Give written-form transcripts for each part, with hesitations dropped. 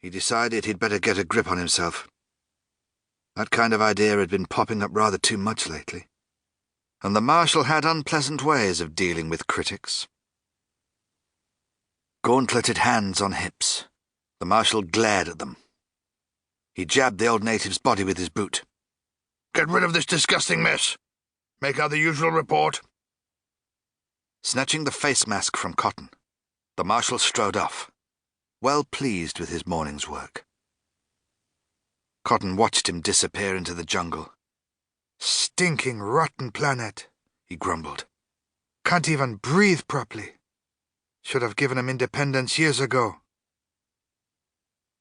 he decided he'd better get a grip on himself. That kind of idea had been popping up rather too much lately, and the Marshal had unpleasant ways of dealing with critics. Gauntleted hands on hips, the Marshal glared at them. He jabbed the old native's body with his boot. "Get rid of this disgusting mess. Make out the usual report." Snatching the face mask from Cotton, the Marshal strode off, well pleased with his morning's work. Cotton watched him disappear into the jungle. "Stinking, rotten planet," he grumbled. "Can't even breathe properly. Should have given him independence years ago."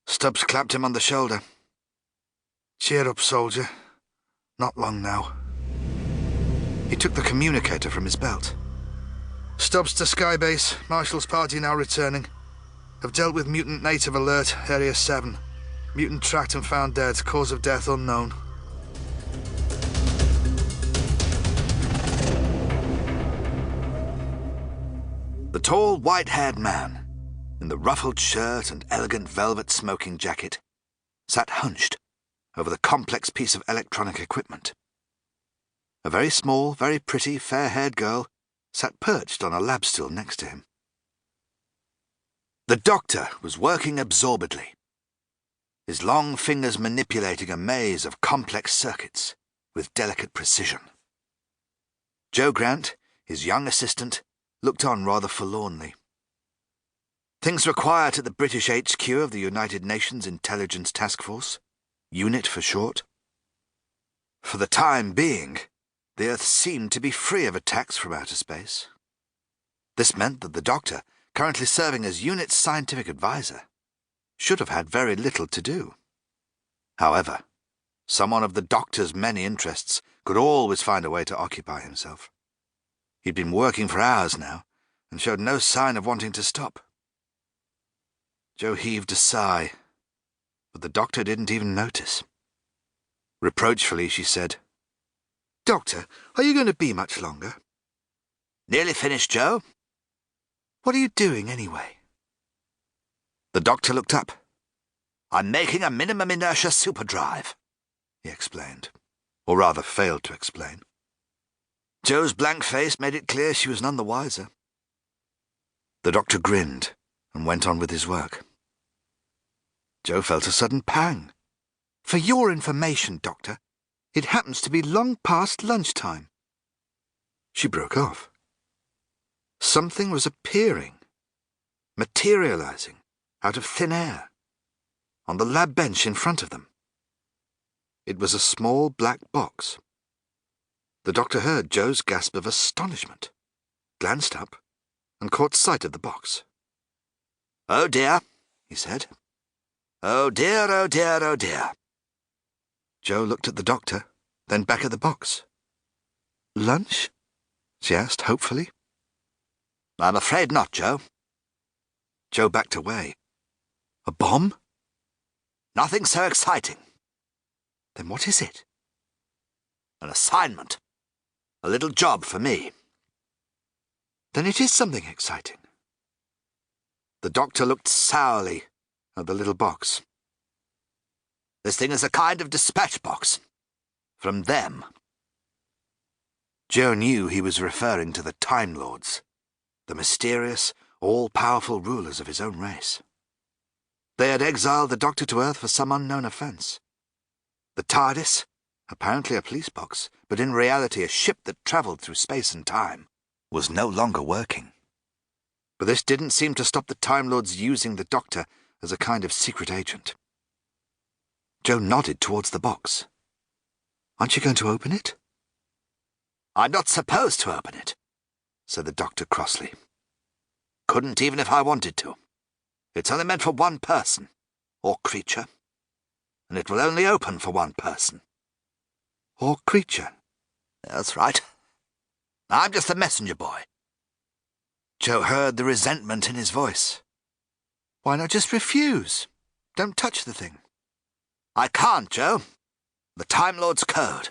Stubbs clapped him on the shoulder. "Cheer up, soldier. Not long now." He took the communicator from his belt. "Stubbs to Skybase. Marshal's party now returning. Have dealt with mutant native alert, Area 7. Mutant tracked and found dead. Cause of death unknown." The tall, white-haired man, in the ruffled shirt and elegant velvet smoking jacket, sat hunched over the complex piece of electronic equipment. A very small, very pretty, fair-haired girl sat perched on a lab stool next to him. The doctor was working absorbedly, his long fingers manipulating a maze of complex circuits with delicate precision. Joe Grant, his young assistant, looked on rather forlornly. Things were quiet at the British HQ of the United Nations Intelligence Task Force, UNIT for short. For the time being, the Earth seemed to be free of attacks from outer space. This meant that the doctor, currently serving as UNIT's scientific advisor, should have had very little to do. However, someone of the doctor's many interests could always find a way to occupy himself. He'd been working for hours now, and showed no sign of wanting to stop. Joe heaved a sigh, but the doctor didn't even notice. Reproachfully, she said, "Doctor, are you going to be much longer?" "Nearly finished, Joe." "What are you doing, anyway?" The doctor looked up. "I'm making a minimum inertia superdrive," he explained, or rather failed to explain. Joe's blank face made it clear she was none the wiser. The doctor grinned and went on with his work. Joe felt a sudden pang. "For your information, Doctor, it happens to be long past lunchtime." She broke off. Something was appearing, materializing out of thin air, on the lab bench in front of them. It was a small black box. The doctor heard Joe's gasp of astonishment, glanced up, and caught sight of the box. "Oh dear," he said. "Oh dear, oh dear, oh dear." Joe looked at the doctor, then back at the box. "Lunch?" she asked hopefully. "I'm afraid not, Joe." Joe backed away. "A bomb?" "Nothing so exciting." "Then what is it?" "An assignment. A little job for me." "Then it is something exciting." The doctor looked sourly at the little box. "This thing is a kind of dispatch box. From them." Joe knew he was referring to the Time Lords, the mysterious, all-powerful rulers of his own race. They had exiled the doctor to Earth for some unknown offense. The TARDIS, apparently a police box, but in reality a ship that travelled through space and time, was no longer working. But this didn't seem to stop the Time Lords using the doctor as a kind of secret agent. Joe nodded towards the box. "Aren't you going to open it?" "I'm not supposed to open it," said the doctor crossly. "Couldn't even if I wanted to. It's only meant for one person, or creature, and it will only open for one person." "Or creature?" "That's right. I'm just the messenger boy." Joe heard the resentment in his voice. "Why not just refuse? Don't touch the thing." "I can't, Joe. The Time Lord's code.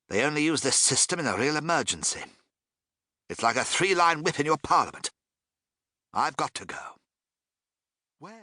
They only use this system in a real emergency. It's like a 3-line whip in your parliament. I've got to go." "Where?"